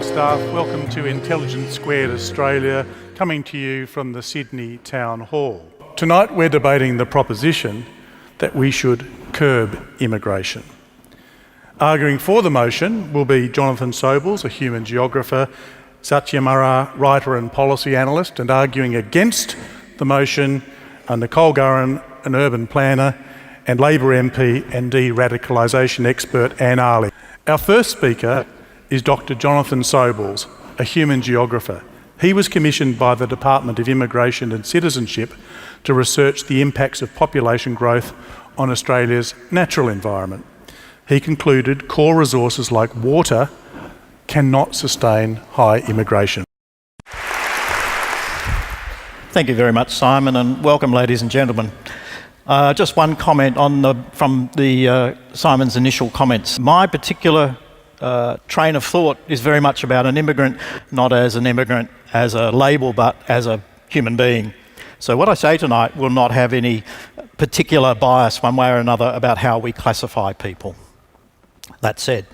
staff, welcome to Intelligence Squared Australia, coming to you from the Sydney Town Hall. Tonight we're debating the proposition that we should curb immigration. Arguing for the motion will be Jonathan Sobels, a human geographer, Satyajeet Marar, writer and policy analyst, and arguing against the motion are Nicole Gurran, an urban planner, and Labor MP and de-radicalisation expert Anne Aly. Our first speaker is Dr Jonathan Sobels, a human geographer. He was commissioned by the Department of Immigration and Citizenship to research the impacts of population growth on Australia's natural environment. He concluded core resources like water cannot sustain high immigration. Thank you very much, Simon, and welcome, ladies and gentlemen. Just one comment from Simon's initial comments. My particular train of thought is very much about an immigrant, not as an immigrant as a label, but as a human being. So what I say tonight will not have any particular bias one way or another about how we classify people. That said,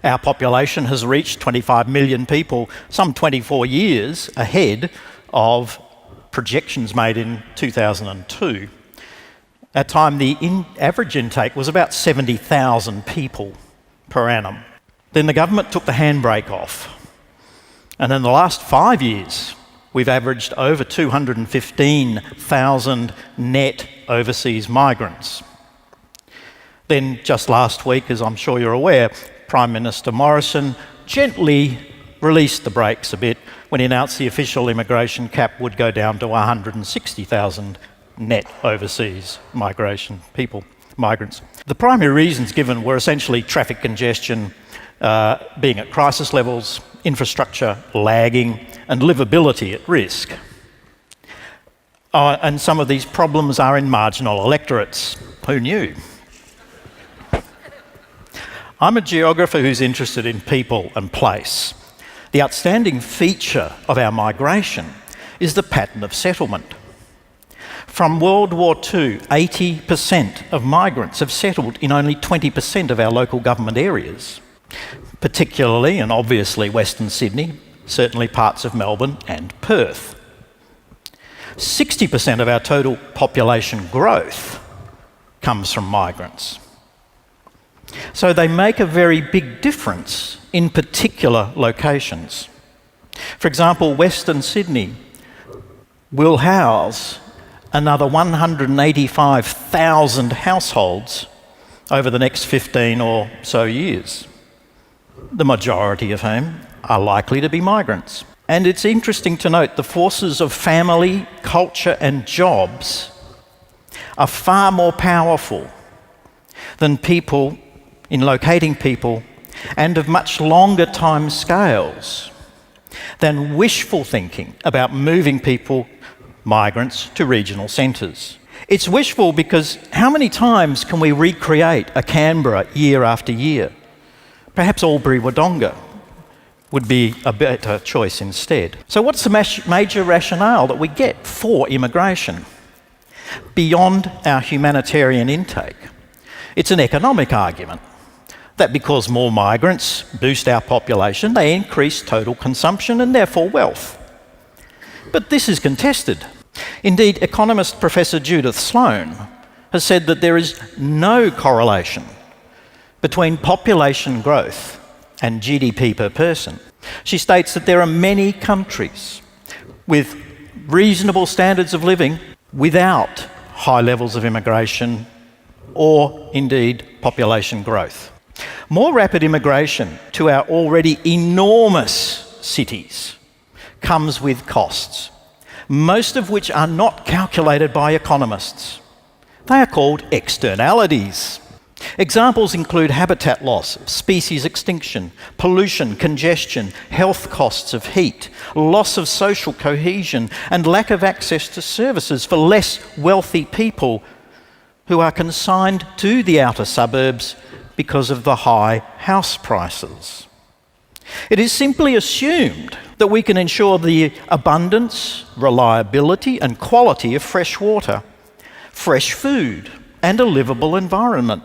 our population has reached 25 million people, some 24 years ahead of projections made in 2002. At that time, the average intake was about 70,000 people per annum. Then the government took the handbrake off. And in the last 5 years, we've averaged over 215,000 net overseas migrants. Then just last week, as I'm sure you're aware, Prime Minister Morrison gently released the brakes a bit when he announced the official immigration cap would go down to 160,000 net overseas migrants. The primary reasons given were essentially traffic congestion, being at crisis levels, infrastructure lagging, and livability at risk. And some of these problems are in marginal electorates. Who knew? I'm a geographer who's interested in people and place. The outstanding feature of our migration is the pattern of settlement. From World War II, 80% of migrants have settled in only 20% of our local government areas, particularly and obviously Western Sydney, certainly parts of Melbourne and Perth. 60% of our total population growth comes from migrants. So they make a very big difference in particular locations. For example, Western Sydney will house another 185,000 households over the next 15 or so years, the majority of whom are likely to be migrants. And it's interesting to note the forces of family, culture and jobs are far more powerful than people in locating people, and of much longer time scales than wishful thinking about moving people, migrants, to regional centres. It's wishful because how many times can we recreate a Canberra year after year? Perhaps Albury-Wodonga would be a better choice instead. So what's the major rationale that we get for immigration? Beyond our humanitarian intake, it's an economic argument that because more migrants boost our population, they increase total consumption and therefore wealth. But this is contested. Indeed, economist Professor Judith Sloan has said that there is no correlation between population growth and GDP per person. She states that there are many countries with reasonable standards of living without high levels of immigration or indeed population growth. More rapid immigration to our already enormous cities comes with costs, most of which are not calculated by economists. They are called externalities. Examples include habitat loss, species extinction, pollution, congestion, health costs of heat, loss of social cohesion, and lack of access to services for less wealthy people who are consigned to the outer suburbs because of the high house prices. It is simply assumed that we can ensure the abundance, reliability, and quality of fresh water, fresh food, and a livable environment,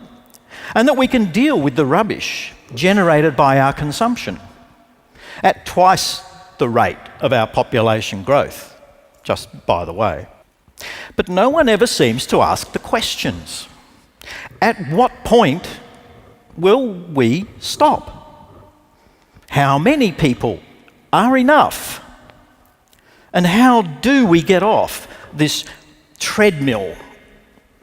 and that we can deal with the rubbish generated by our consumption. at twice the rate of our population growth, just by the way. But no one ever seems to ask the questions. At what point will we stop? How many people are enough? And how do we get off this treadmill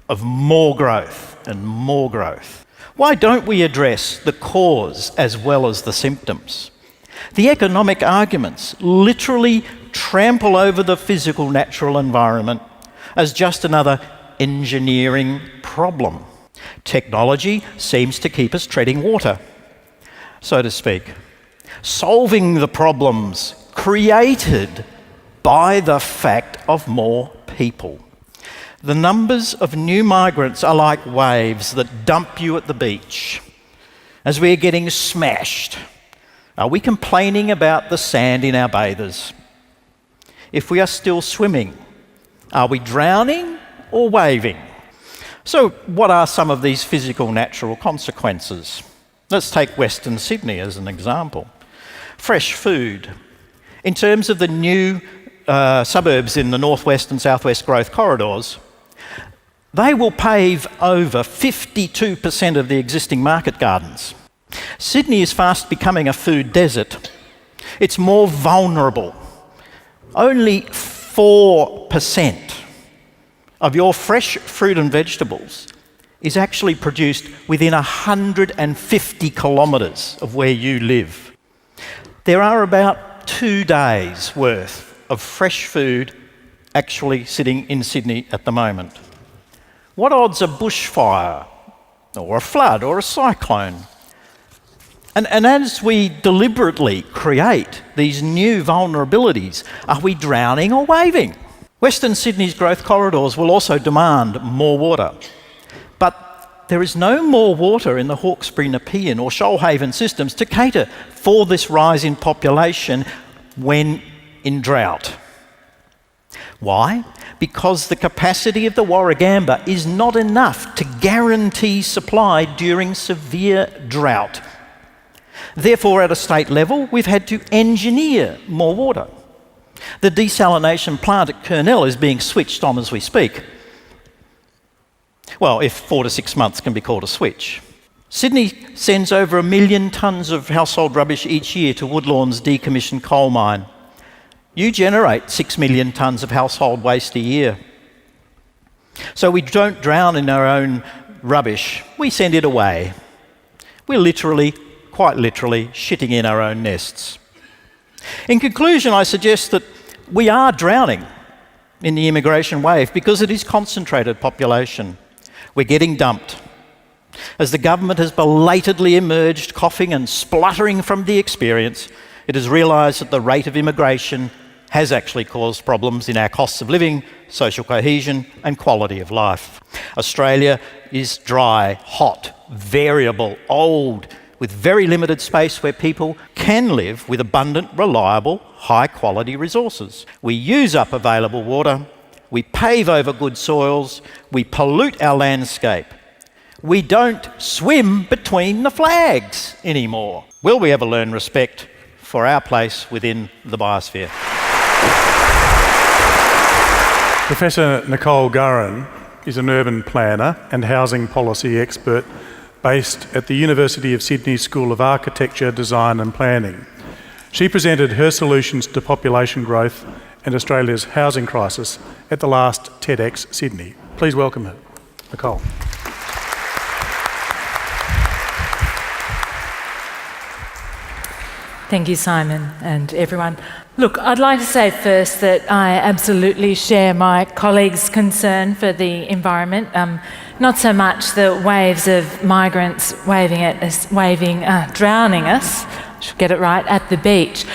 of more growth and more growth? Why don't we address the cause as well as the symptoms? The economic arguments literally trample over the physical natural environment as just another engineering problem. Technology seems to keep us treading water, so to speak, solving the problems created by the fact of more people. The numbers of new migrants are like waves that dump you at the beach as we are getting smashed. Are we complaining about the sand in our bathers? If we are still swimming, are we drowning or waving? So what are some of these physical natural consequences? Let's take Western Sydney as an example. Fresh food. In terms of the new suburbs in the northwest and southwest growth corridors, they will pave over 52% of the existing market gardens. Sydney is fast becoming a food desert. It's more vulnerable. Only 4% of your fresh fruit and vegetables is actually produced within 150 kilometres of where you live. There are about 2 days' worth of fresh food actually sitting in Sydney at the moment. What odds a bushfire or a flood or a cyclone? And as we deliberately create these new vulnerabilities, are we drowning or waving? Western Sydney's growth corridors will also demand more water. But there is no more water in the Hawkesbury, Nepean or Shoalhaven systems to cater for this rise in population when in drought. Why? Because the capacity of the Warragamba is not enough to guarantee supply during severe drought. Therefore, at a state level, we've had to engineer more water. The desalination plant at Kurnell is being switched on as we speak. Well, if 4 to 6 months can be called a switch. Sydney sends over 1 million tonnes of household rubbish each year to Woodlawn's decommissioned coal mine. You generate 6 million tonnes of household waste a year. So we don't drown in our own rubbish, we send it away. We're literally, quite literally, shitting in our own nests. In conclusion, I suggest that we are drowning in the immigration wave because it is concentrated population. We're getting dumped. As the government has belatedly emerged, coughing and spluttering from the experience, it has realised that the rate of immigration has actually caused problems in our costs of living, social cohesion and quality of life. Australia is dry, hot, variable, old, with very limited space where people can live with abundant, reliable, high-quality resources. We use up available water, we pave over good soils, we pollute our landscape. We don't swim between the flags anymore. Will we ever learn respect for our place within the biosphere? Professor Nicole Gurran is an urban planner and housing policy expert based at the University of Sydney School of Architecture, Design and Planning. She presented her solutions to population growth and Australia's housing crisis at the last TEDx Sydney. Please welcome her, Nicole. Thank you, Simon, and everyone. Look, I'd like to say first that I absolutely share my colleagues' concern for the environment. Not so much the waves of migrants drowning us, I should get it right, at the beach.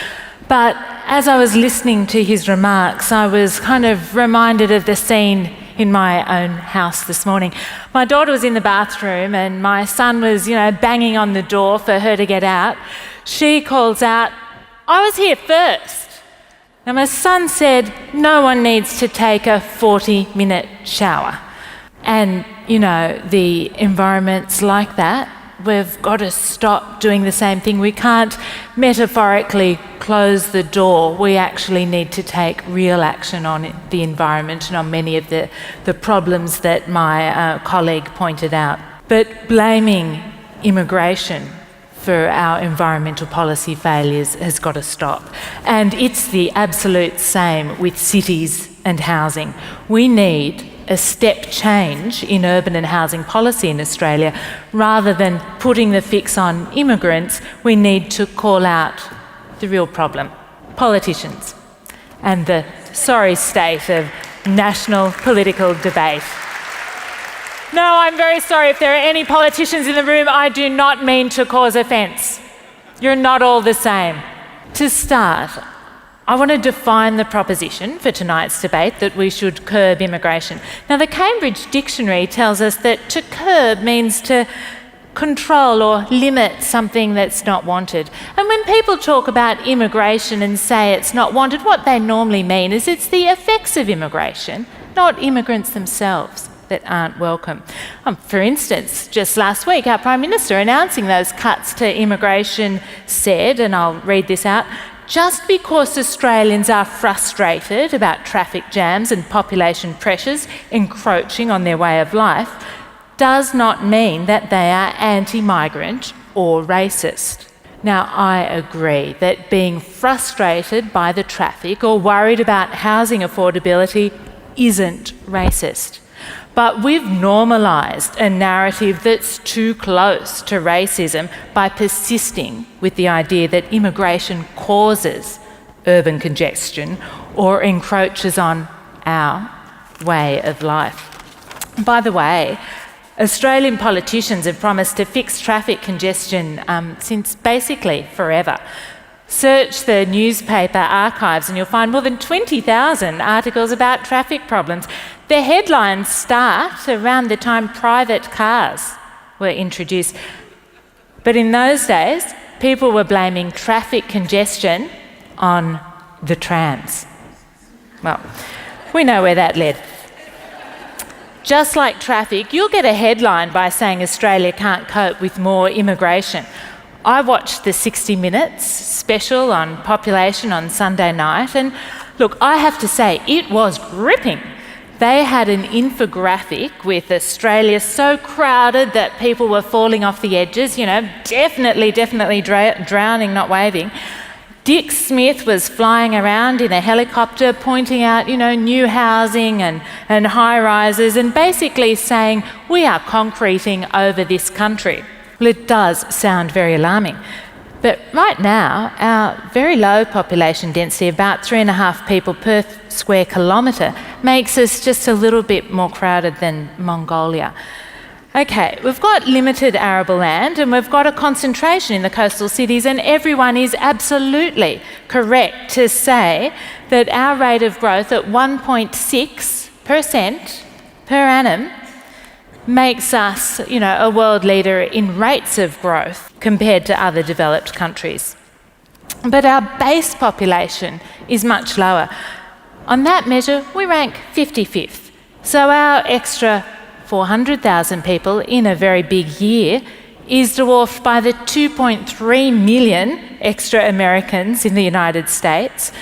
But as I was listening to his remarks, I was kind of reminded of the scene in my own house this morning. My daughter was in the bathroom and my son was, banging on the door for her to get out. She calls out, "I was here first." Now my son said, no one needs to take a 40-minute shower. And, the environments like that we've got to stop doing the same thing. We can't metaphorically close the door. We actually need to take real action on the environment and on many of the problems that my colleague pointed out. But blaming immigration for our environmental policy failures has got to stop. And it's the absolute same with cities and housing. We need a step change in urban and housing policy in Australia. Rather than putting the fix on immigrants, we need to call out the real problem: politicians and the sorry state of national political debate. No, I'm very sorry if there are any politicians in the room. I do not mean to cause offence. You're not all the same. To start, I want to define the proposition for tonight's debate that we should curb immigration. Now, the Cambridge Dictionary tells us that to curb means to control or limit something that's not wanted. And when people talk about immigration and say it's not wanted, what they normally mean is it's the effects of immigration, not immigrants themselves, that aren't welcome. For instance, just last week, our Prime Minister announcing those cuts to immigration said, and I'll read this out, "Just because Australians are frustrated about traffic jams and population pressures encroaching on their way of life does not mean that they are anti-migrant or racist." Now, I agree that being frustrated by the traffic or worried about housing affordability isn't racist. But we've normalised a narrative that's too close to racism by persisting with the idea that immigration causes urban congestion or encroaches on our way of life. By the way, Australian politicians have promised to fix traffic congestion since basically forever. Search the newspaper archives and you'll find more than 20,000 articles about traffic problems. The headlines start around the time private cars were introduced. But in those days, people were blaming traffic congestion on the trams. Well, we know where that led. Just like traffic, you'll get a headline by saying Australia can't cope with more immigration. I watched the 60 Minutes special on population on Sunday night, and look, I have to say, it was gripping. They had an infographic with Australia so crowded that people were falling off the edges, definitely drowning, not waving. Dick Smith was flying around in a helicopter pointing out, new housing and high-rises and basically saying, we are concreting over this country. Well, it does sound very alarming. But right now, our very low population density, about 3.5 people per square kilometre, makes us just a little bit more crowded than Mongolia. Okay, we've got limited arable land and we've got a concentration in the coastal cities, and everyone is absolutely correct to say that our rate of growth at 1.6% per annum makes us, a world leader in rates of growth compared to other developed countries. But our base population is much lower. On that measure, we rank 55th. So our extra 400,000 people in a very big year is dwarfed by the 2.3 million extra Americans in the United States.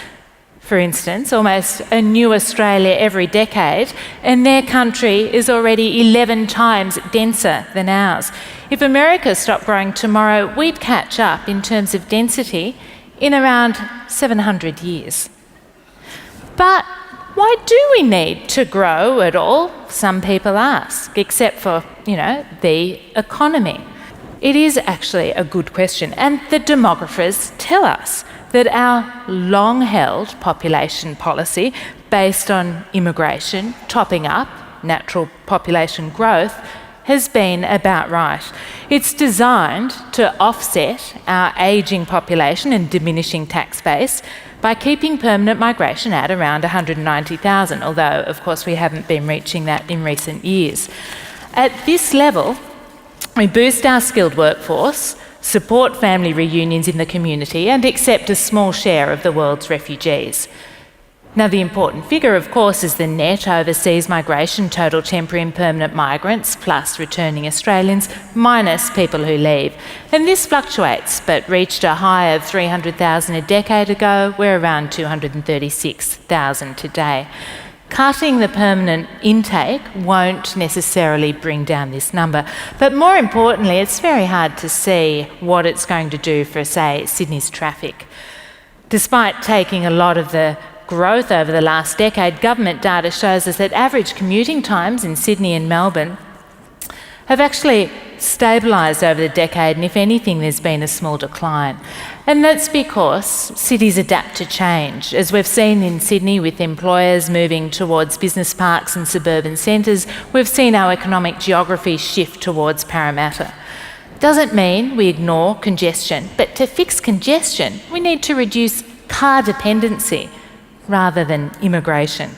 For instance, almost a new Australia every decade, and their country is already 11 times denser than ours. If America stopped growing tomorrow, we'd catch up in terms of density in around 700 years. But why do we need to grow at all? Some people ask, except for, the economy. It is actually a good question, and the demographers tell us that our long-held population policy based on immigration topping up natural population growth has been about right. It's designed to offset our ageing population and diminishing tax base by keeping permanent migration at around 190,000, although, of course, we haven't been reaching that in recent years. At this level, we boost our skilled workforce, support family reunions in the community, and accept a small share of the world's refugees. Now, the important figure, of course, is the net overseas migration, total temporary and permanent migrants, plus returning Australians, minus people who leave. And this fluctuates, but reached a high of 300,000 a decade ago. We're around 236,000 today. Cutting the permanent intake won't necessarily bring down this number, but more importantly, it's very hard to see what it's going to do for, say, Sydney's traffic. Despite taking a lot of the growth over the last decade, government data shows us that average commuting times in Sydney and Melbourne have actually stabilised over the decade, and if anything, there's been a small decline. And that's because cities adapt to change. As we've seen in Sydney with employers moving towards business parks and suburban centres, we've seen our economic geography shift towards Parramatta. Doesn't mean we ignore congestion, but to fix congestion, we need to reduce car dependency rather than immigration.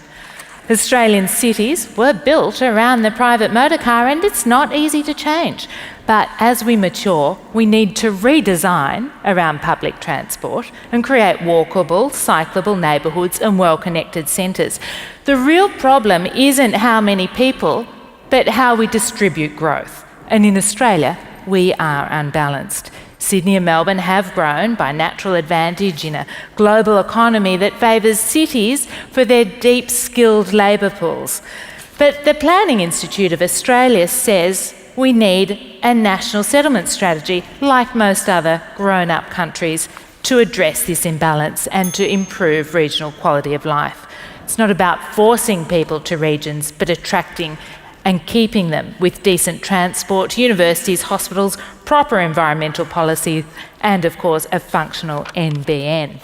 Australian cities were built around the private motor car, and it's not easy to change. But as we mature, we need to redesign around public transport and create walkable, cyclable neighbourhoods and well-connected centres. The real problem isn't how many people, but how we distribute growth. And in Australia, we are unbalanced. Sydney and Melbourne have grown by natural advantage in a global economy that favours cities for their deep skilled labour pools. But the Planning Institute of Australia says we need a national settlement strategy, like most other grown-up countries, to address this imbalance and to improve regional quality of life. It's not about forcing people to regions, but attracting and keeping them with decent transport, universities, hospitals, proper environmental policy, and of course a functional NBN.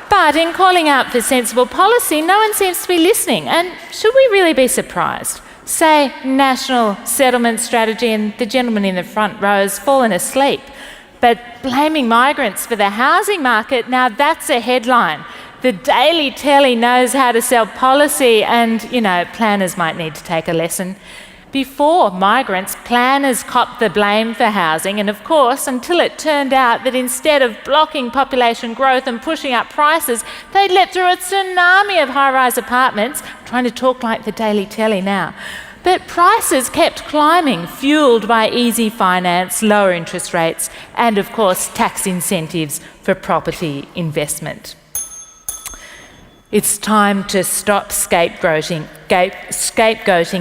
But in calling out for sensible policy, no one seems to be listening. And should we really be surprised? Say national settlement strategy and the gentleman in the front row has fallen asleep. But blaming migrants for the housing market, now that's a headline. The Daily Telly knows how to sell policy, and, planners might need to take a lesson. Before migrants, planners copped the blame for housing, and of course, until it turned out that instead of blocking population growth and pushing up prices, they'd let through a tsunami of high-rise apartments. I'm trying to talk like the Daily Telly now. But prices kept climbing, fuelled by easy finance, lower interest rates, and of course, tax incentives for property investment. It's time to stop scapegoating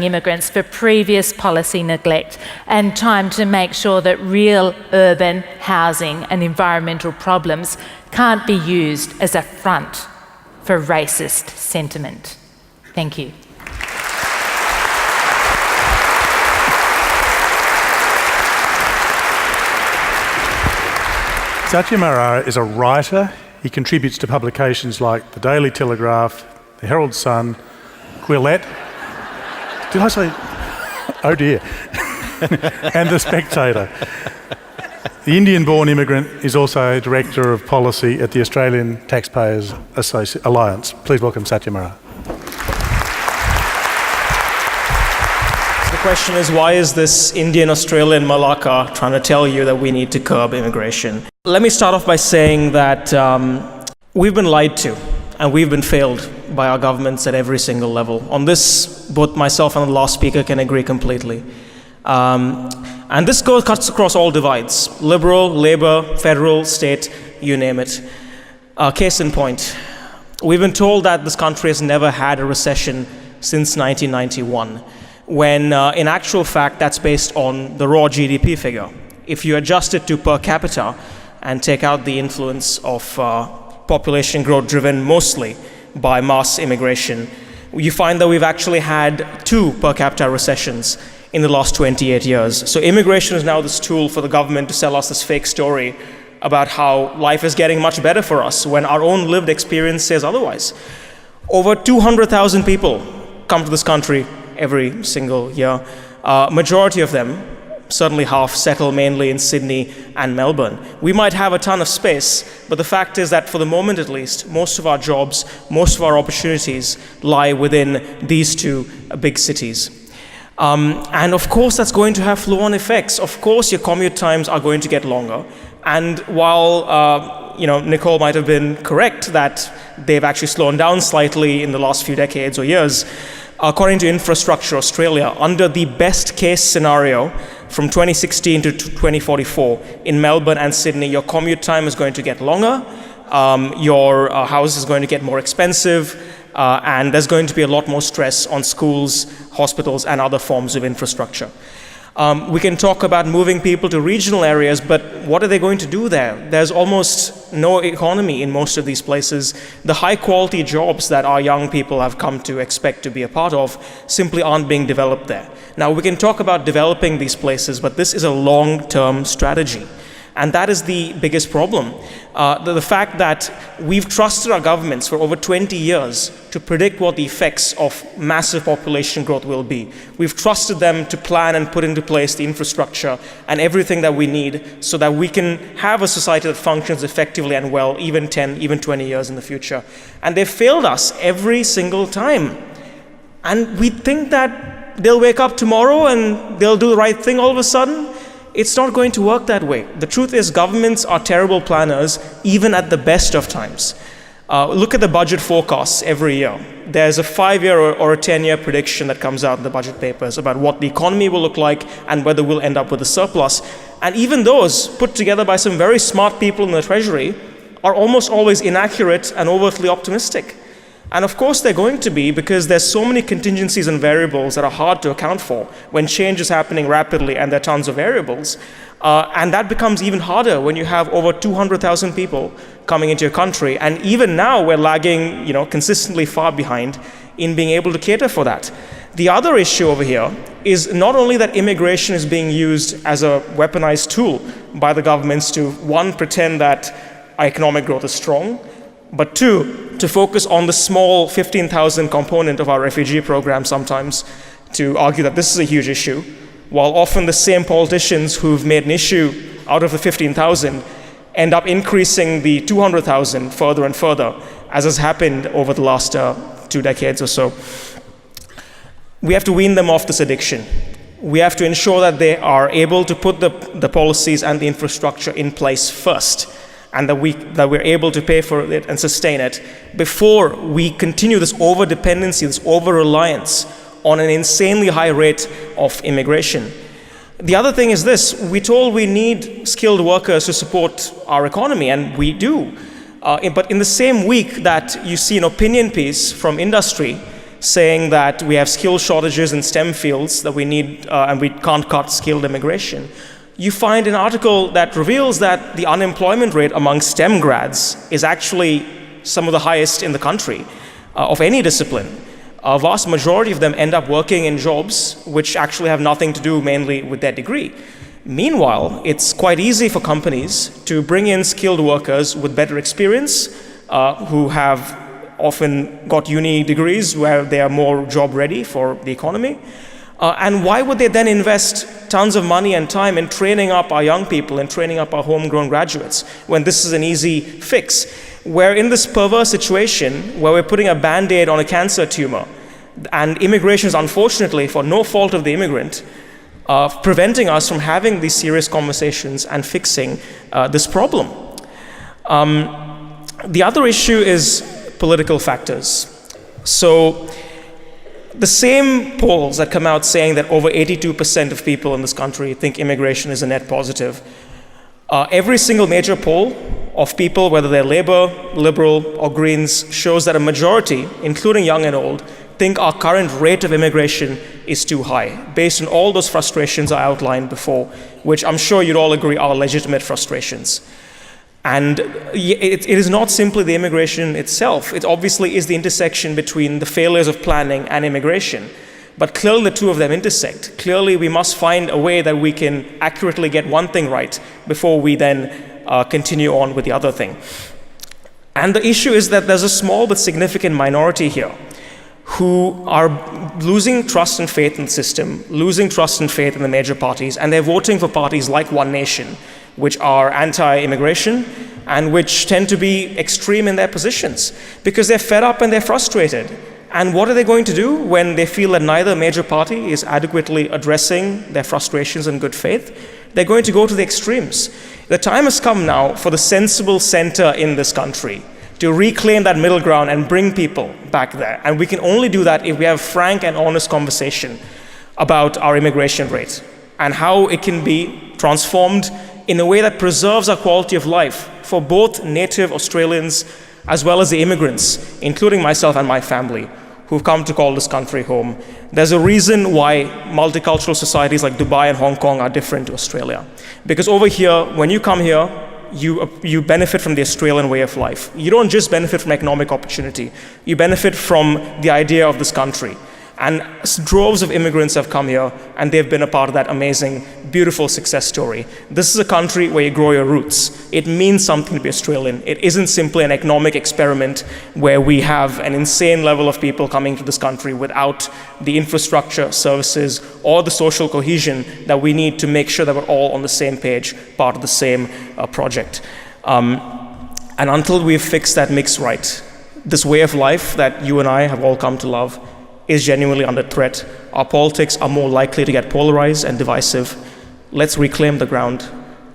immigrants for previous policy neglect, and time to make sure that real urban housing and environmental problems can't be used as a front for racist sentiment. Thank you. Satyajeet Marar is a writer. He contributes to publications like the Daily Telegraph, the Herald Sun, Quillette. Did I say? Oh dear. And the Spectator. The Indian-born immigrant is also a Director of Policy at the Australian Taxpayers Alliance. Please welcome Satyajeet Marar. The question is, why is this Indian-Australian Malacca trying to tell you that we need to curb immigration? Let me start off by saying that we've been lied to and we've been failed by our governments at every single level. On this, both myself and the last speaker can agree completely. And this cuts across all divides: Liberal, Labour, federal, state, you name it. Case in point, we've been told that this country has never had a recession since 1991. When in actual fact, that's based on the raw GDP figure. If you adjust it to per capita and take out the influence of population growth driven mostly by mass immigration, you find that we've actually had 2 per capita recessions in the last 28 years. So immigration is now this tool for the government to sell us this fake story about how life is getting much better for us when our own lived experience says otherwise. Over 200,000 people come to this country every single year. Majority of them, certainly half, settle mainly in Sydney and Melbourne. We might have a ton of space, but the fact is that for the moment at least, most of our jobs, most of our opportunities lie within these 2 big cities. And of course that's going to have flow-on effects. Of course your commute times are going to get longer, And while Nicole might have been correct that they've actually slowed down slightly in the last few decades or years, according to Infrastructure Australia, under the best case scenario from 2016 to 2044 in Melbourne and Sydney, your commute time is going to get longer, your house is going to get more expensive, and there's going to be a lot more stress on schools, hospitals, and other forms of infrastructure. We can talk about moving people to regional areas, but what are they going to do there? There's almost no economy in most of these places. The high-quality jobs that our young people have come to expect to be a part of simply aren't being developed there. Now, we can talk about developing these places, but this is a long-term strategy. And that is the biggest problem. The fact that we've trusted our governments for over 20 years to predict what the effects of massive population growth will be. We've trusted them to plan and put into place the infrastructure and everything that we need so that we can have a society that functions effectively and well, even 10, even 20 years in the future. And they've failed us every single time. And we think that they'll wake up tomorrow and they'll do the right thing all of a sudden. It's not going to work that way. The truth is, governments are terrible planners, even at the best of times. Look at the budget forecasts every year. There's a 5-year or a 10-year prediction that comes out in the budget papers about what the economy will look like and whether we'll end up with a surplus. And even those, put together by some very smart people in the Treasury, are almost always inaccurate and overtly optimistic. And of course they're going to be, because there's so many contingencies and variables that are hard to account for when change is happening rapidly and there are tons of variables. And that becomes even harder when you have over 200,000 people coming into your country. And even now we're lagging, consistently far behind in being able to cater for that. The other issue over here is not only that immigration is being used as a weaponized tool by the governments to, one, pretend that our economic growth is strong, but two, to focus on the small 15,000 component of our refugee program sometimes to argue that this is a huge issue, while often the same politicians who've made an issue out of the 15,000 end up increasing the 200,000 further and further, as has happened over the last 2 decades or so. We have to wean them off this addiction. We have to ensure that they are able to put the policies and the infrastructure in place first, and that we're able to pay for it and sustain it before we continue this over-dependency, this over-reliance on an insanely high rate of immigration. The other thing is this: we're told we need skilled workers to support our economy, and we do. But in the same week that you see an opinion piece from industry saying that we have skill shortages in STEM fields, that we need, and we can't cut skilled immigration, you find an article that reveals that the unemployment rate among STEM grads is actually some of the highest in the country of any discipline. A vast majority of them end up working in jobs which actually have nothing to do mainly with their degree. Meanwhile, it's quite easy for companies to bring in skilled workers with better experience, who have often got uni degrees where they are more job ready for the economy. And why would they then invest tons of money and time in training up our young people and training up our homegrown graduates when this is an easy fix? We're in this perverse situation where we're putting a Band-Aid on a cancer tumor, and immigration is, unfortunately, for no fault of the immigrant, preventing us from having these serious conversations and fixing this problem. The other issue is political factors. So the same polls that come out saying that over 82% of people in this country think immigration is a net positive, every single major poll of people, whether they're Labour, Liberal, or Greens, shows that a majority, including young and old, think our current rate of immigration is too high, based on all those frustrations I outlined before, which I'm sure you'd all agree are legitimate frustrations. And it is not simply the immigration itself. It obviously is the intersection between the failures of planning and immigration. But clearly the two of them intersect. Clearly we must find a way that we can accurately get one thing right before we then continue on with the other thing. And the issue is that there's a small but significant minority here who are losing trust and faith in the system, losing trust and faith in the major parties, and they're voting for parties like One Nation, which are anti-immigration and which tend to be extreme in their positions because they're fed up and they're frustrated. And what are they going to do when they feel that neither major party is adequately addressing their frustrations in good faith? They're going to go to the extremes. The time has come now for the sensible center in this country to reclaim that middle ground and bring people back there. And we can only do that if we have frank and honest conversation about our immigration rate and how it can be transformed in a way that preserves our quality of life for both native Australians as well as the immigrants, including myself and my family, who've come to call this country home. There's a reason why multicultural societies like Dubai and Hong Kong are different to Australia. Because over here, when you come here, you benefit from the Australian way of life. You don't just benefit from economic opportunity, you benefit from the idea of this country. And droves of immigrants have come here, and they've been a part of that amazing, beautiful success story. This is a country where you grow your roots. It means something to be Australian. It isn't simply an economic experiment where we have an insane level of people coming to this country without the infrastructure, services, or the social cohesion that we need to make sure that we're all on the same page, part of the same project. And until we've fixed that mix right, this way of life that you and I have all come to love is genuinely under threat. Our politics are more likely to get polarized and divisive. Let's reclaim the ground.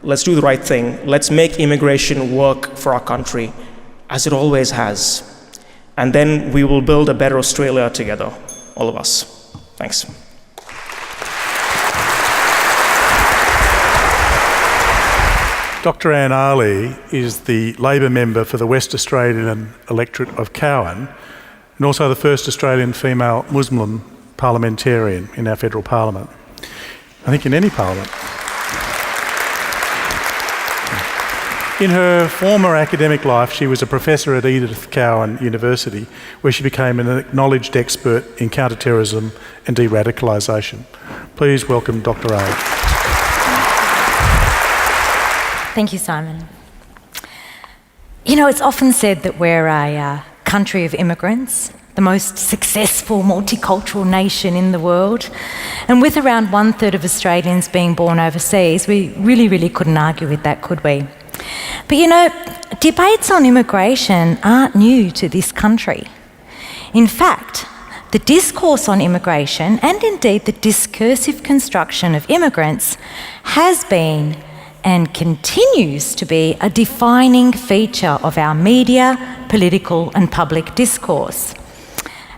Let's do the right thing. Let's make immigration work for our country, as it always has. And then we will build a better Australia together, all of us. Thanks. Dr Anne Aly is the Labor member for the West Australian electorate of Cowan, and also the first Australian female Muslim parliamentarian in our federal parliament. I think in any parliament. In her former academic life, she was a professor at Edith Cowan University, where she became an acknowledged expert in counter-terrorism and de-radicalisation. Please welcome Dr A. Thank you, Simon. You know, it's often said that we're a country of immigrants, the most successful multicultural nation in the world. And with around 1/3 of Australians being born overseas, we really couldn't argue with that, could we? But you know, debates on immigration aren't new to this country. In fact, the discourse on immigration, and indeed the discursive construction of immigrants, has been and continues to be a defining feature of our media, political and public discourse.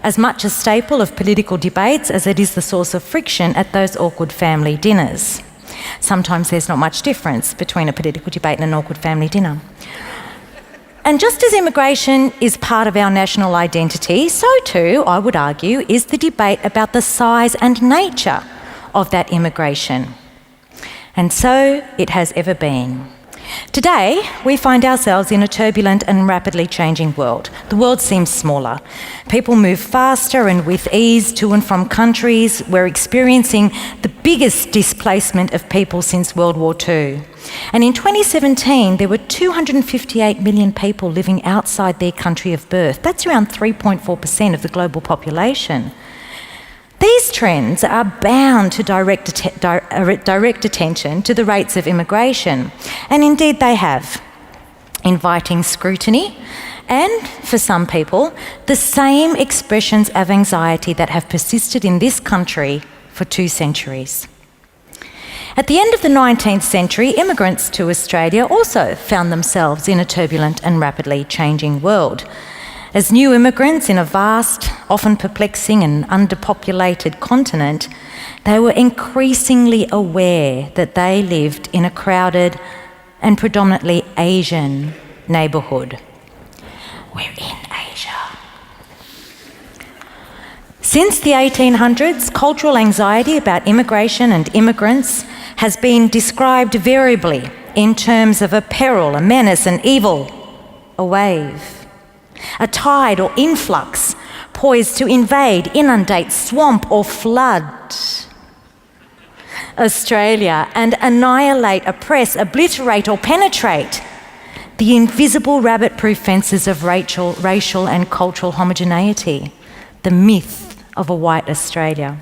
As much a staple of political debates as it is the source of friction at those awkward family dinners. Sometimes there's not much difference between a political debate and an awkward family dinner. And just as immigration is part of our national identity, so too, I would argue, is the debate about the size and nature of that immigration. And so it has ever been. Today, we find ourselves in a turbulent and rapidly changing world. The world seems smaller. People move faster and with ease to and from countries. We're experiencing the biggest displacement of people since World War II. And in 2017, there were 258 million people living outside their country of birth. That's around 3.4% of the global population. These trends are bound to direct attention to the rates of immigration, and indeed they have, inviting scrutiny and, for some people, the same expressions of anxiety that have persisted in this country for 2 centuries. At the end of the 19th century, immigrants to Australia also found themselves in a turbulent and rapidly changing world. As new immigrants in a vast, often perplexing and underpopulated continent, they were increasingly aware that they lived in a crowded and predominantly Asian neighbourhood. We're in Asia. Since the 1800s, cultural anxiety about immigration and immigrants has been described variably in terms of a peril, a menace, an evil, a wave. A tide or influx poised to invade, inundate, swamp or flood Australia and annihilate, oppress, obliterate or penetrate the invisible rabbit-proof fences of racial and cultural homogeneity, the myth of a white Australia.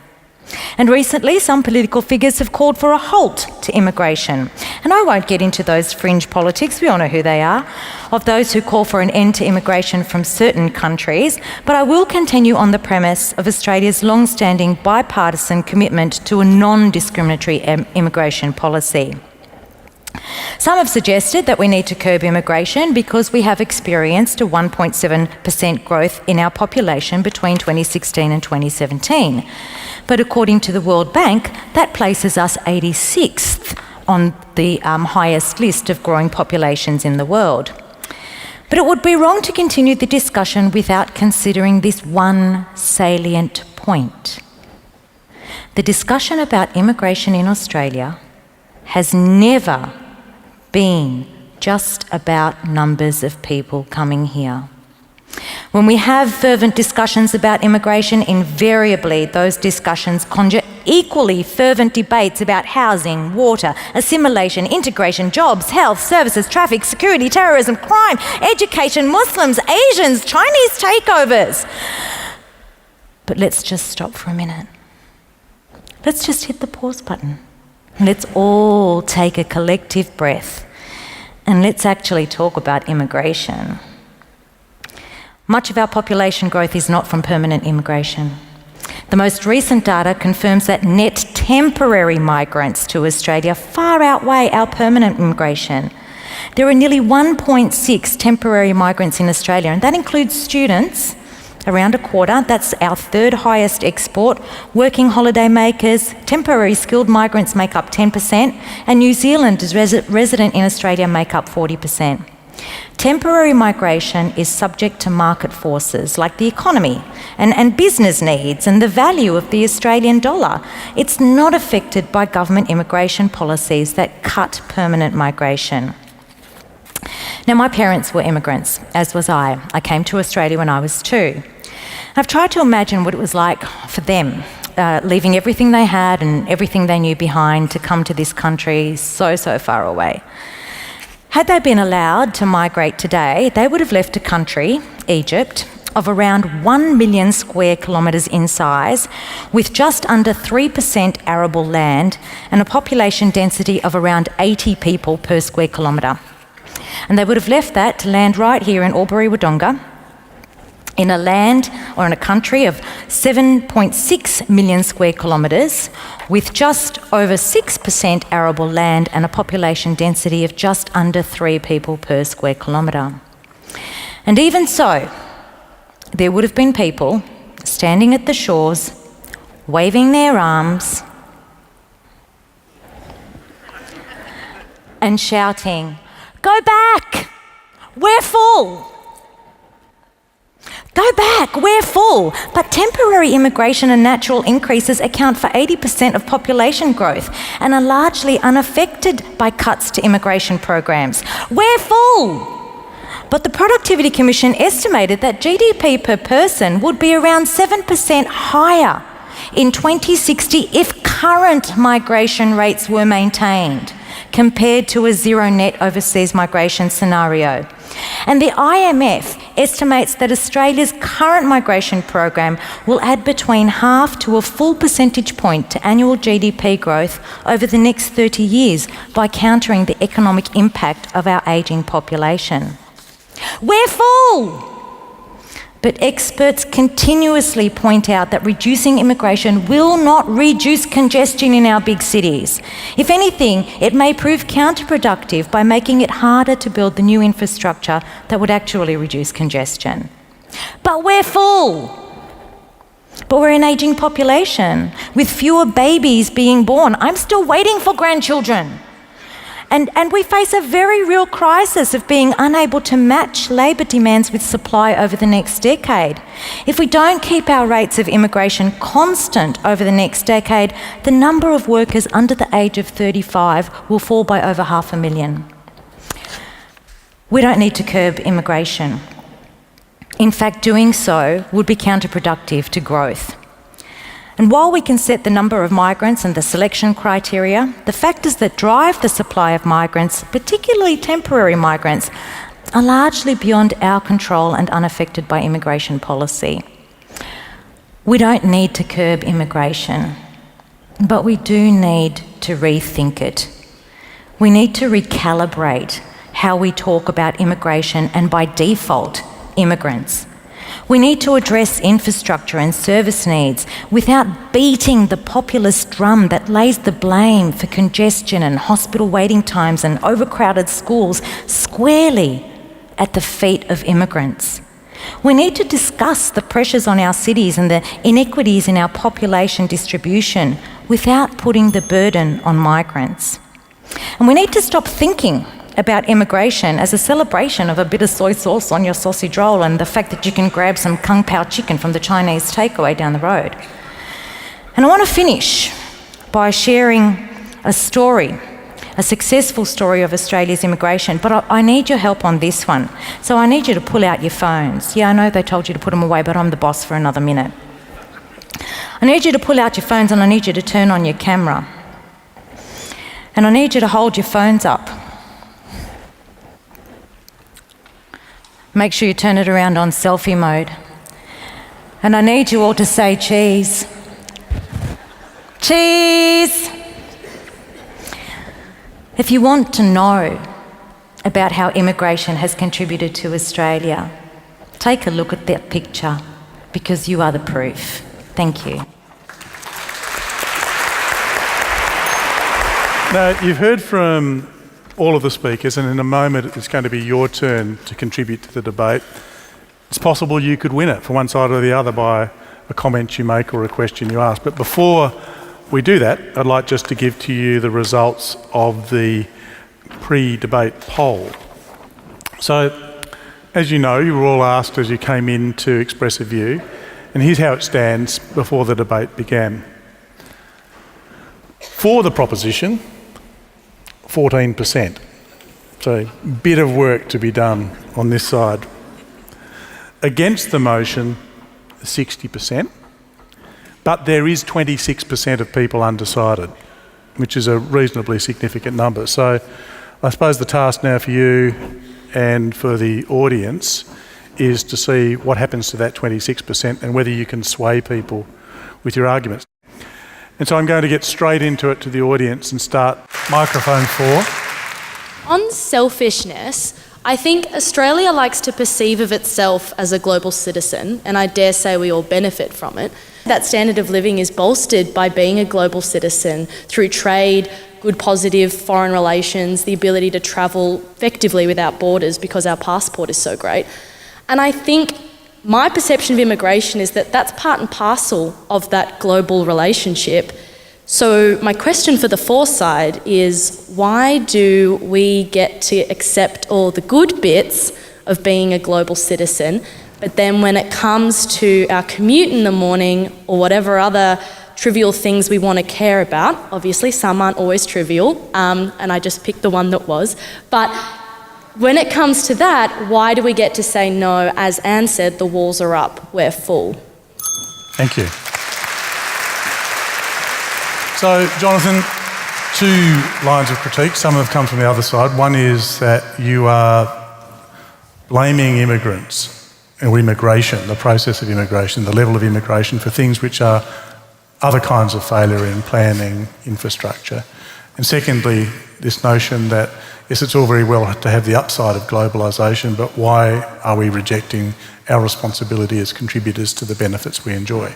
And recently, some political figures have called for a halt to immigration. And I won't get into those fringe politics, we all know who they are, of those who call for an end to immigration from certain countries, but I will continue on the premise of Australia's long-standing bipartisan commitment to a non-discriminatory immigration policy. Some have suggested that we need to curb immigration because we have experienced a 1.7% growth in our population between 2016 and 2017. But according to the World Bank, that places us 86th on the highest list of growing populations in the world. But it would be wrong to continue the discussion without considering this one salient point. The discussion about immigration in Australia has never been just about numbers of people coming here. When we have fervent discussions about immigration, invariably those discussions conjure equally fervent debates about housing, water, assimilation, integration, jobs, health, services, traffic, security, terrorism, crime, education, Muslims, Asians, Chinese takeovers. But let's just stop for a minute. Let's just hit the pause button. Let's all take a collective breath and let's actually talk about immigration. Much of our population growth is not from permanent immigration. The most recent data confirms that net temporary migrants to Australia far outweigh our permanent immigration. There are nearly 1.6 temporary migrants in Australia, and that includes students, around a quarter. That's our third highest export. Working holiday makers, temporary skilled migrants make up 10%, and New Zealanders resident in Australia make up 40%. Temporary migration is subject to market forces like the economy and business needs and the value of the Australian dollar. It's not affected by government immigration policies that cut permanent migration. Now, my parents were immigrants, as was I. I came to Australia when I was 2. I've tried to imagine what it was like for them, leaving everything they had and everything they knew behind to come to this country so far away. Had they been allowed to migrate today, they would have left a country, Egypt, of around 1 million square kilometres in size, with just under 3% arable land and a population density of around 80 people per square kilometre. And they would have left that to land right here in Albury-Wodonga, in a land or in a country of 7.6 million square kilometres with just over 6% arable land and a population density of just under 3 people per square kilometre. And even so, there would have been people standing at the shores, waving their arms and shouting, "Go back! We're full! Go back, we're full." But temporary immigration and natural increases account for 80% of population growth and are largely unaffected by cuts to immigration programs. We're full. But the Productivity Commission estimated that GDP per person would be around 7% higher in 2060 if current migration rates were maintained, compared to a zero net overseas migration scenario. And the IMF estimates that Australia's current migration program will add between half to a full percentage point to annual GDP growth over the next 30 years by countering the economic impact of our ageing population. We're full! But experts continuously point out that reducing immigration will not reduce congestion in our big cities. If anything, it may prove counterproductive by making it harder to build the new infrastructure that would actually reduce congestion. But we're full. But we're an ageing population with fewer babies being born. I'm still waiting for grandchildren. And we face a very real crisis of being unable to match labour demands with supply over the next decade. If we don't keep our rates of immigration constant over the next decade, the number of workers under the age of 35 will fall by over 500,000. We don't need to curb immigration. In fact, doing so would be counterproductive to growth. And while we can set the number of migrants and the selection criteria, the factors that drive the supply of migrants, particularly temporary migrants, are largely beyond our control and unaffected by immigration policy. We don't need to curb immigration. but we do need to rethink it. We need to recalibrate how we talk about immigration and, by default, immigrants. We need to address infrastructure and service needs without beating the populist drum that lays the blame for congestion and hospital waiting times and overcrowded schools squarely at the feet of immigrants. We need to discuss the pressures on our cities and the inequities in our population distribution without putting the burden on migrants. And we need to stop thinking about immigration as a celebration of a bit of soy sauce on your sausage roll and the fact that you can grab some kung pao chicken from the Chinese takeaway down the road. And I want to finish by sharing a story, a successful story of Australia's immigration, but I need your help on this one. So I need you to pull out your phones. Yeah, I know they told you to put them away, but I'm the boss for another minute. I need you to pull out your phones and I need you to turn on your camera. And I need you to hold your phones up. Make sure you turn it around on selfie mode. And I need you all to say cheese. Cheese! If you want to know about how immigration has contributed to Australia, take a look at that picture because you are the proof. Thank you. Now, you've heard from all of the speakers, and in a moment it's going to be your turn to contribute to the debate. It's possible you could win it for one side or the other by a comment you make or a question you ask. But before we do that, I'd like just to give to you the results of the pre-debate poll. So, as you know, you were all asked as you came in to express a view, and here's how it stands before the debate began. For the proposition, 14%. So, a bit of work to be done on this side. Against the motion, 60%. But there is 26% of people undecided, which is a reasonably significant number. So I suppose the task now for you and for the audience is to see what happens to that 26% and whether you can sway people with your arguments. And so I'm going to get straight into it to the audience and start microphone 4. On selfishness, I think Australia likes to perceive of itself as a global citizen, and I dare say we all benefit from it. That standard of living is bolstered by being a global citizen through trade, good positive foreign relations, the ability to travel effectively without borders because our passport is so great. And I think my perception of immigration is that that's part and parcel of that global relationship. So my question for the foresight is, why do we get to accept all the good bits of being a global citizen, but then when it comes to our commute in the morning or whatever other trivial things we want to care about, obviously some aren't always trivial, and I just picked the one that was, but when it comes to that, why do we get to say no? As Anne said, the walls are up, we're full. Thank you. So, Jonathan, 2 lines of critique. Some have come from the other side. One is that you are blaming immigrants or immigration, the process of immigration, the level of immigration for things which are other kinds of failure in planning, infrastructure. And secondly, this notion that, yes, it's all very well to have the upside of globalisation, but why are we rejecting our responsibility as contributors to the benefits we enjoy?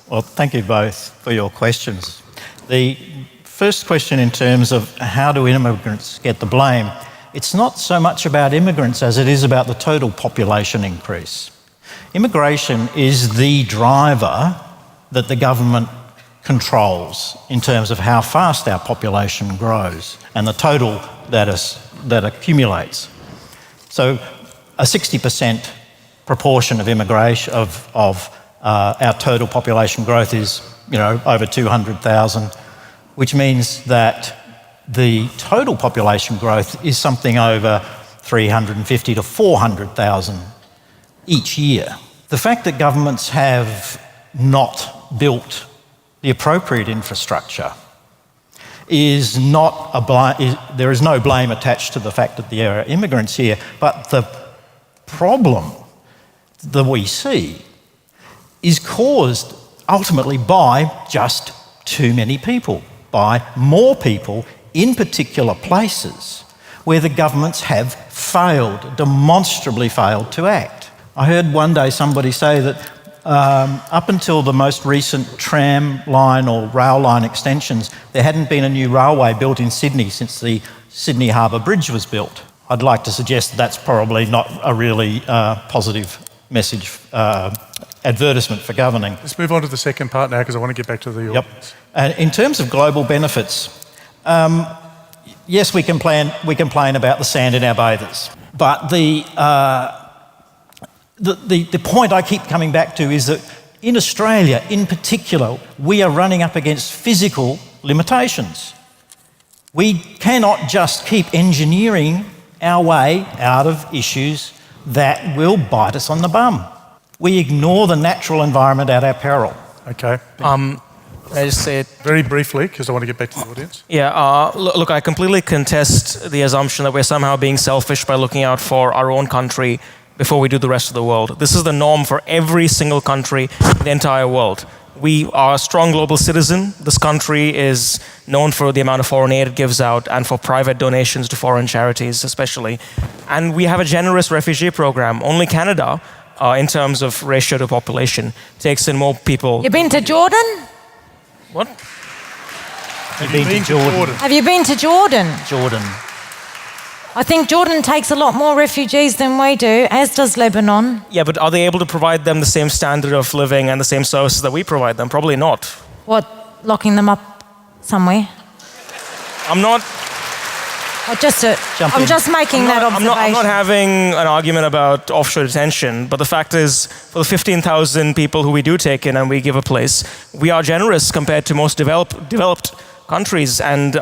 Well, thank you both for your questions. The first question in terms of how do immigrants get the blame, it's not so much about immigrants as it is about the total population increase. Immigration is the driver that the government controls in terms of how fast our population grows and the total that accumulates. So a 60% proportion of immigration of our total population growth is, over 200,000, which means that the total population growth is something over 350 to 400,000 each year. The fact that governments have not built the appropriate infrastructure is not there is no blame attached to the fact that there are immigrants here, but the problem that we see is caused ultimately by just too many people, by more people in particular places where the governments have failed, demonstrably failed to act. I heard one day somebody say that up until the most recent tram line or rail line extensions, there hadn't been a new railway built in Sydney since the Sydney Harbour Bridge was built. I'd like to suggest that that's probably not a really positive message, advertisement for governing. Let's move on to the second part now because I want to get back to the audience. Yep. And in terms of global benefits, yes, we complain about the sand in our bathers, but the point I keep coming back to is that in Australia, in particular, we are running up against physical limitations. We cannot just keep engineering our way out of issues that will bite us on the bum. We ignore the natural environment at our peril. Okay. I just say it Very briefly, because I want to get back to the audience. Yeah, look, I completely contest the assumption that we're somehow being selfish by looking out for our own country before we do the rest of the world. This is the norm for every single country in the entire world. We are a strong global citizen. This country is known for the amount of foreign aid it gives out and for private donations to foreign charities especially. And we have a generous refugee program. Only Canada, in terms of ratio to population, takes in more people. You been to Jordan? What? Have you been to Jordan? Have you been to Jordan? Jordan. I think Jordan takes a lot more refugees than we do, as does Lebanon. Yeah, but are they able to provide them the same standard of living and the same services that we provide them? Probably not. What, locking them up somewhere? I'm not I'm just making that observation. I'm not having an argument about offshore detention, but the fact is, for the 15,000 people who we do take in and we give a place, we are generous compared to most developed countries, and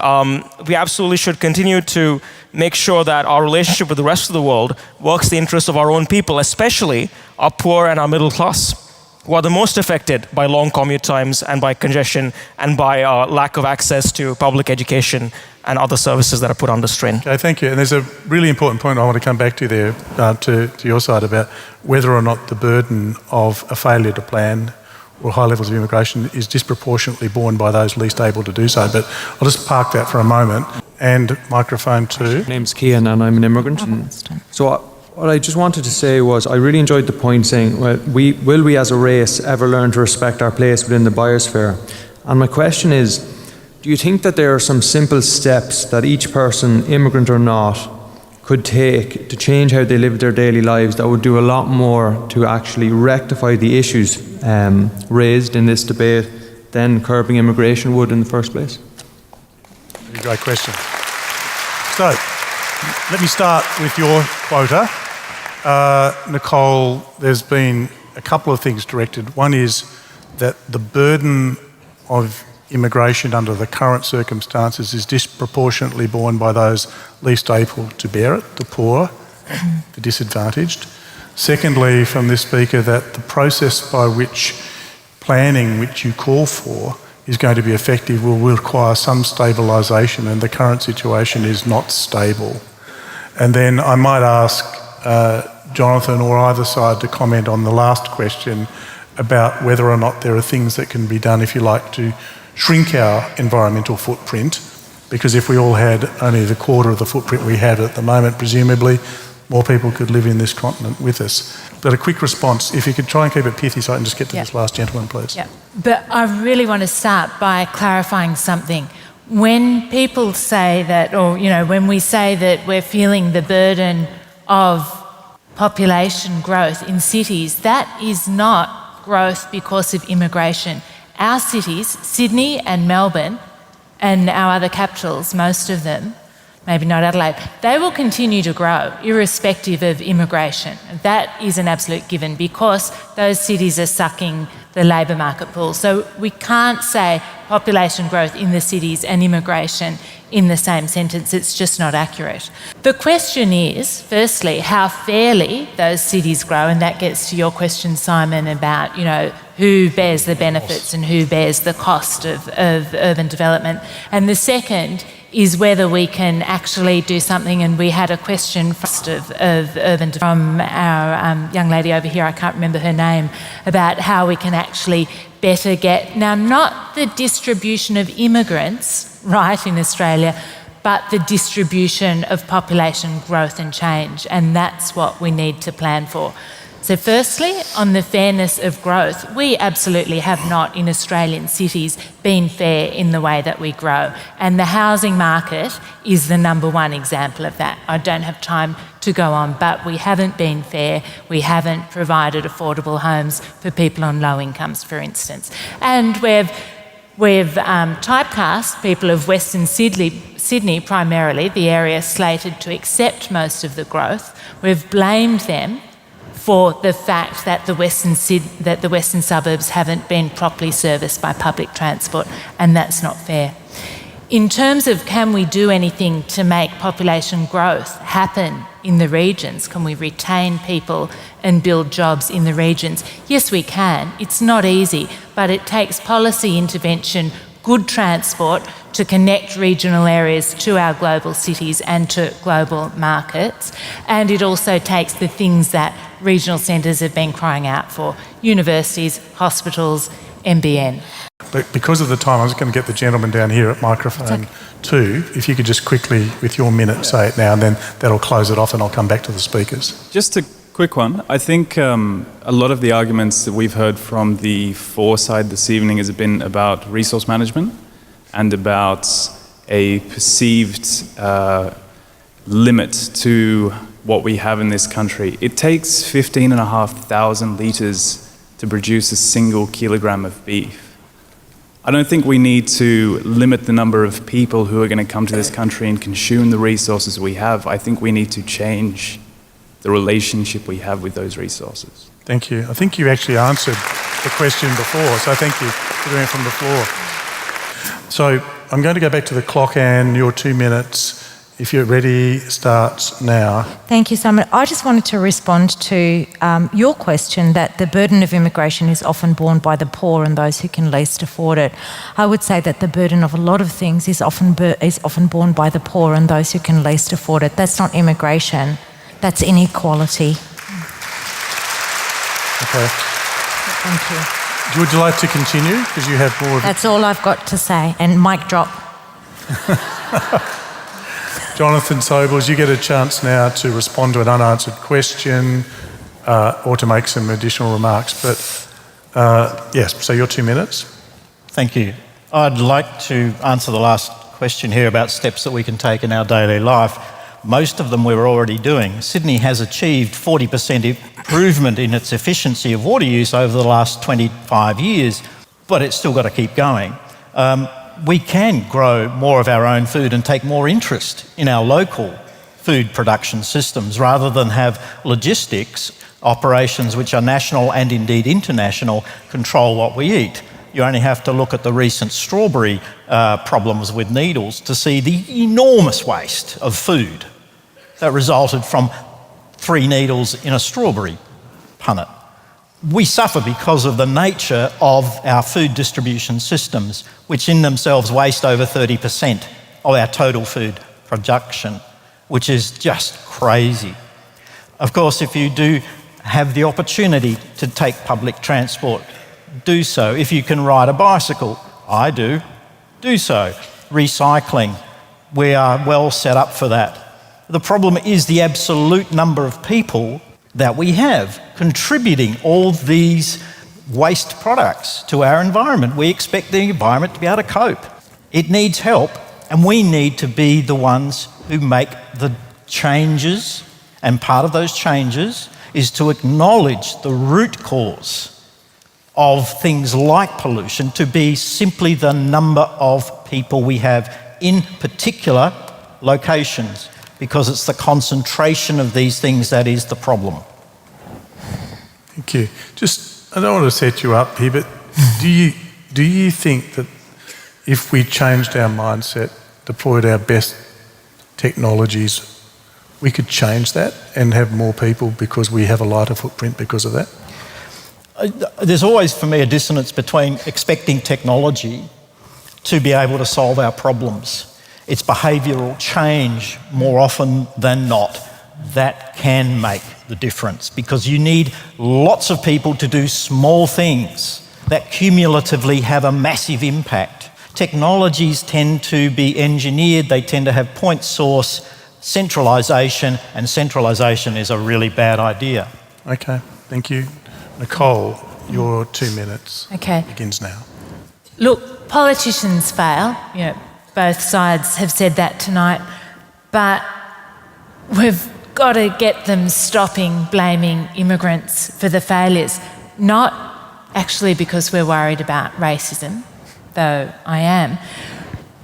we absolutely should continue to make sure that our relationship with the rest of the world works the interests of our own people, especially our poor and our middle class, who are the most affected by long commute times and by congestion and by lack of access to public education and other services that are put under strain. Okay, thank you. And there's a really important point I want to come back to there, to your side, about whether or not the burden of a failure to plan or high levels of immigration is disproportionately borne by those least able to do so. But I'll just park that for a moment. And microphone two. My name's Cian and I'm an immigrant. So what I just wanted to say was I really enjoyed the point saying, well, will we as a race ever learn to respect our place within the biosphere? And my question is, do you think that there are some simple steps that each person, immigrant or not, could take to change how they live their daily lives that would do a lot more to actually rectify the issues raised in this debate than curbing immigration would in the first place? Great question. So, let me start with your quota. Nicole, there's been a couple of things directed. One is that the burden of immigration under the current circumstances is disproportionately borne by those least able to bear it, the poor, the disadvantaged. Secondly, from this speaker, that the process by which planning, which you call for, is going to be effective will require some stabilisation, and the current situation is not stable. And then I might ask Jonathan or either side to comment on the last question about whether or not there are things that can be done, if you like, to shrink our environmental footprint, because if we all had only the quarter of the footprint we have at the moment, presumably more people could live in this continent with us. But a quick response, if you could try and keep it pithy so I can just get to this last gentleman, please. Yeah, but I really want to start by clarifying something. When people say that, or when we say that we're feeling the burden of population growth in cities, that is not growth because of immigration. Our cities, Sydney and Melbourne, and our other capitals, most of them, maybe not Adelaide, they will continue to grow irrespective of immigration. That is an absolute given because those cities are sucking the labour market pool. So we can't say population growth in the cities and immigration in the same sentence. It's just not accurate. The question is, firstly, how fairly those cities grow, and that gets to your question, Simon, about, who bears the benefits and who bears the cost of urban development. And the second is whether we can actually do something. And we had a question of urban from our young lady over here, I can't remember her name, about how we can actually better get, now not the distribution of immigrants, right, in Australia, but the distribution of population growth and change, and that's what we need to plan for. So firstly, on the fairness of growth, we absolutely have not in Australian cities been fair in the way that we grow, and the housing market is the number one example of that. I don't have time to go on, but we haven't been fair. We haven't provided affordable homes for people on low incomes, for instance. And we've typecast people of Western Sydney primarily, the area slated to accept most of the growth. We've blamed them for the fact that the western suburbs haven't been properly serviced by public transport, and that's not fair. In terms of can we do anything to make population growth happen in the regions, can we retain people and build jobs in the regions? Yes, we can. It's not easy, but it takes policy intervention, good transport to connect regional areas to our global cities and to global markets. And it also takes the things that regional centres have been crying out for: universities, hospitals, NBN. But because of the time, I was going to get the gentleman down here at microphone 2. If you could just quickly, with your minute, say it now, and then that'll close it off and I'll come back to the speakers. Just a quick one. I think a lot of the arguments that we've heard from the for side this evening has been about resource management and about a perceived limit to what we have in this country. It takes 15,500 litres to produce a single kilogram of beef. I don't think we need to limit the number of people who are going to come to this country and consume the resources we have. I think we need to change the relationship we have with those resources. Thank you. I think you actually answered the question before, so thank you for doing it from the floor. So I'm going to go back to the clock, Anne. Your 2 minutes, if you're ready, starts now. Thank you, Simon. I just wanted to respond to your question that the burden of immigration is often borne by the poor and those who can least afford it. I would say that the burden of a lot of things is often borne by the poor and those who can least afford it. That's not immigration, that's inequality. Okay. Thank you. Would you like to continue? Because you have more. That's all I've got to say. And mic drop. Jonathan Sobels, you get a chance now to respond to an unanswered question or to make some additional remarks. But yes, so your 2 minutes. Thank you. I'd like to answer the last question here about steps that we can take in our daily life. Most of them we're already doing. Sydney has achieved 40% improvement in its efficiency of water use over the last 25 years, but it's still got to keep going. We can grow more of our own food and take more interest in our local food production systems rather than have logistics operations which are national and indeed international control what we eat. You only have to look at the recent strawberry problems with needles to see the enormous waste of food that resulted from 3 needles in a strawberry punnet. We suffer because of the nature of our food distribution systems, which in themselves waste over 30% of our total food production, which is just crazy. Of course, if you do have the opportunity to take public transport, do so. If you can ride a bicycle, I do so. Recycling, we are well set up for that. The problem is the absolute number of people that we have contributing all these waste products to our environment. We expect the environment to be able to cope. It needs help, and we need to be the ones who make the changes, and part of those changes is to acknowledge the root cause of things like pollution to be simply the number of people we have in particular locations, because it's the concentration of these things that is the problem. Thank you. I don't want to set you up here, but do you think that if we changed our mindset, deployed our best technologies, we could change that and have more people because we have a lighter footprint because of that? There's always, for me, a dissonance between expecting technology to be able to solve our problems It's behavioural change more often than not that can make the difference, because you need lots of people to do small things that cumulatively have a massive impact. Technologies tend to be engineered, they tend to have point source centralisation, and centralisation is a really bad idea. Okay, thank you. Nicole, your 2 minutes begins now. Look, politicians fail. Both sides have said that tonight, but we've got to get them stopping blaming immigrants for the failures, not actually because we're worried about racism, though I am,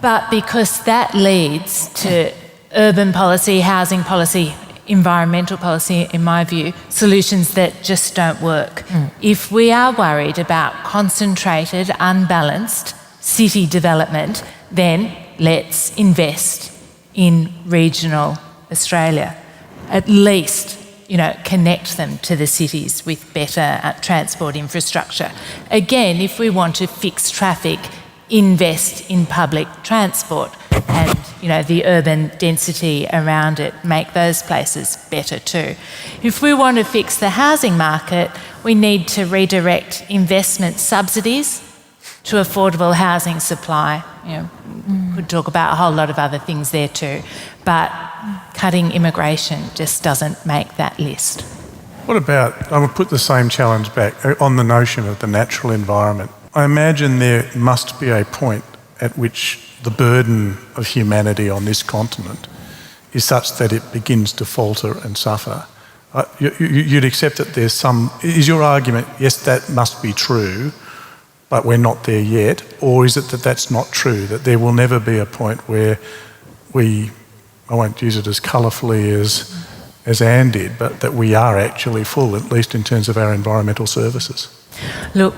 but because that leads to urban policy, housing policy, environmental policy, in my view, solutions that just don't work. If we are worried about concentrated, unbalanced city development, then let's invest in regional Australia. At least, connect them to the cities with better transport infrastructure. Again, if we want to fix traffic, invest in public transport and, the urban density around it, make those places better too. If we want to fix the housing market, we need to redirect investment subsidies to affordable housing supply. Could talk about a whole lot of other things there too, but cutting immigration just doesn't make that list. What about, I will put the same challenge back on the notion of the natural environment. I imagine there must be a point at which the burden of humanity on this continent is such that it begins to falter and suffer. You'd accept that there's some, is your argument, yes, that must be true, but we're not there yet, or is it that that's not true, that there will never be a point where I won't use it as colourfully as Anne did, but that we are actually full, at least in terms of our environmental services? Look,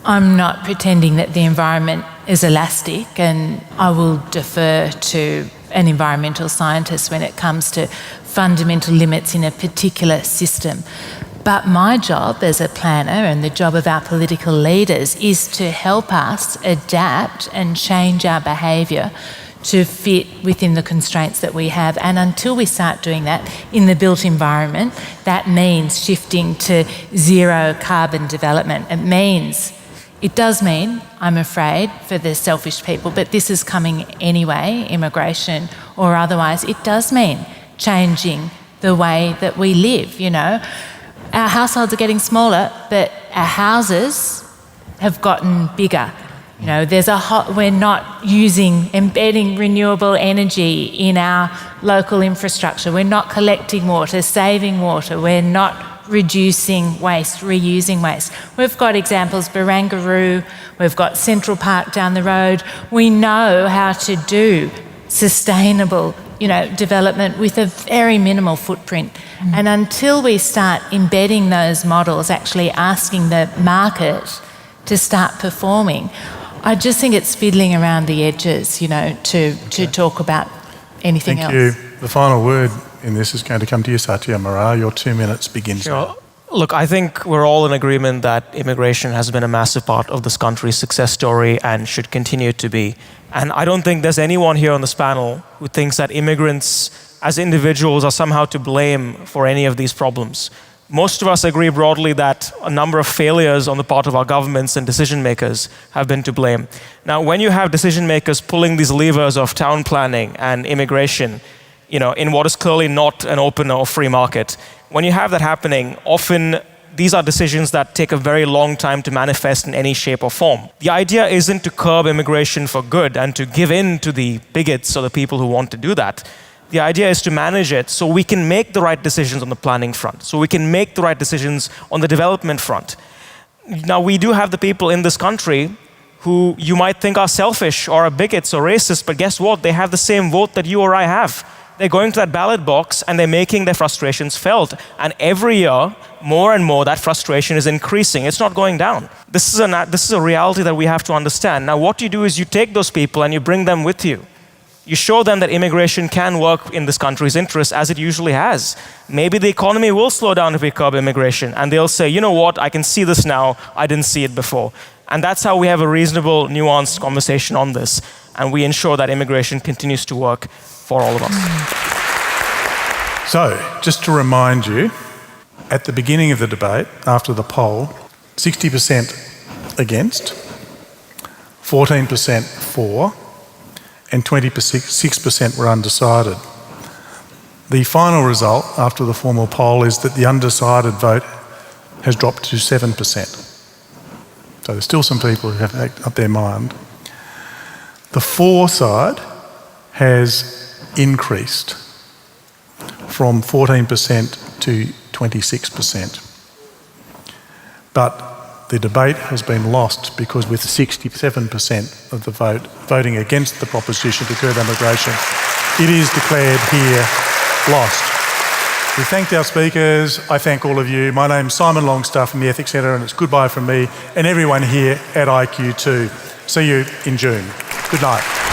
I'm not pretending that the environment is elastic, and I will defer to an environmental scientist when it comes to fundamental limits in a particular system. But my job as a planner, and the job of our political leaders, is to help us adapt and change our behaviour to fit within the constraints that we have. And until we start doing that in the built environment, that means shifting to zero carbon development. It does mean, I'm afraid, for the selfish people, but this is coming anyway, immigration or otherwise, it does mean changing the way that we live, Our households are getting smaller, but our houses have gotten bigger. We're not embedding renewable energy in our local infrastructure. We're not collecting water, saving water. We're not reducing waste, reusing waste. We've got examples, Barangaroo, we've got Central Park down the road. We know how to do sustainable, development with a very minimal footprint. And until we start embedding those models, actually asking the market to start performing, I just think it's fiddling around the edges, to talk about anything else. Thank you. The final word in this is going to come to you, Satyajeet Marar. Your 2 minutes begins now. Look, I think we're all in agreement that immigration has been a massive part of this country's success story and should continue to be. And I don't think there's anyone here on this panel who thinks that immigrants as individuals are somehow to blame for any of these problems. Most of us agree broadly that a number of failures on the part of our governments and decision makers have been to blame. Now, when you have decision makers pulling these levers of town planning and immigration, in what is clearly not an open or free market, when you have that happening, often these are decisions that take a very long time to manifest in any shape or form. The idea isn't to curb immigration for good and to give in to the bigots or the people who want to do that. The idea is to manage it so we can make the right decisions on the planning front, so we can make the right decisions on the development front. Now, we do have the people in this country who you might think are selfish or are bigots or racist, but guess what? They have the same vote that you or I have. They're going to that ballot box and they're making their frustrations felt. And every year, more and more, that frustration is increasing. It's not going down. This is a reality that we have to understand. Now, what you do is you take those people and you bring them with you. You show them that immigration can work in this country's interest, as it usually has. Maybe the economy will slow down if we curb immigration. And they'll say, you know what, I can see this now. I didn't see it before. And that's how we have a reasonable, nuanced conversation on this, and we ensure that immigration continues to work for all of us. So, just to remind you, at the beginning of the debate, after the poll, 60% against, 14% for, and 26% were undecided. The final result after the formal poll is that the undecided vote has dropped to 7%. So there's still some people who have made up their mind. The for side has increased from 14% to 26%. But the debate has been lost because with 67% of the vote voting against the proposition to curb immigration, it is declared here lost. We thanked our speakers. I thank all of you. My name's Simon Longstaff from the Ethics Centre, and it's goodbye from me and everyone here at IQ2. See you in June. Good night.